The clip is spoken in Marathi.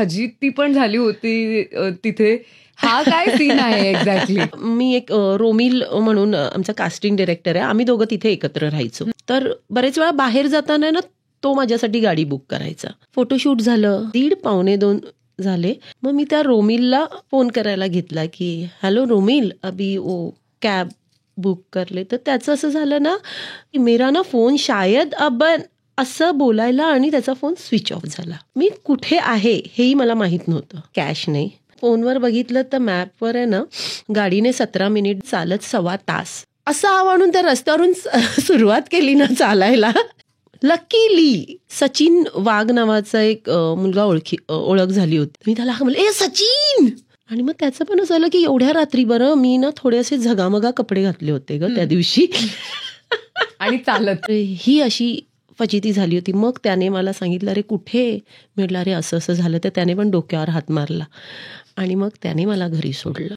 फजिती पण झाली होती तिथे. हा काय सीन आहे एक्झॅक्टली? मी एक रोमिल म्हणून आमचा कास्टिंग डिरेक्टर आहे, आम्ही दोघं तिथे एकत्र राहायचो. तर बरेच वेळा बाहेर जाताना ना तो माझ्यासाठी गाडी बुक करायचा. फोटोशूट झालं, 1:30-2 झाले. मग मी त्या रोमिलला फोन करायला घेतला की हॅलो रोमिल, अभी ओ कॅब बुक करले. तर त्याचं असं झालं ना की मेरा ना फोन शायद अब असं बोलायला आणि त्याचा फोन स्विच ऑफ झाला. मी कुठे आहे हेही मला माहित नव्हतं, कॅश नाही. फोनवर बघितलं तर मॅपवर आहे ना गाडीने 17 मिनिट चालत 1.25 तास असं आवडून त्या रस्त्यावरून सुरुवात केली ना चालायला. लकीली सचिन वाघ नावाचा एक मुलगा ओळख झाली होती. मी त्याला म्हणले ए सचिन, आणि मग त्याचं पण असं झालं की एवढ्या रात्री बरं मी ना थोडेसे झगामगा कपडे घातले होते ग त्या दिवशी आणि चालत ही अशी फजिती झाली होती. मग त्याने मला सांगितलं अरे कुठे, म्हटलं अरे असं असं झालं. तर त्याने पण डोक्यावर हात मारला आणि मग त्याने मला घरी सोडलं.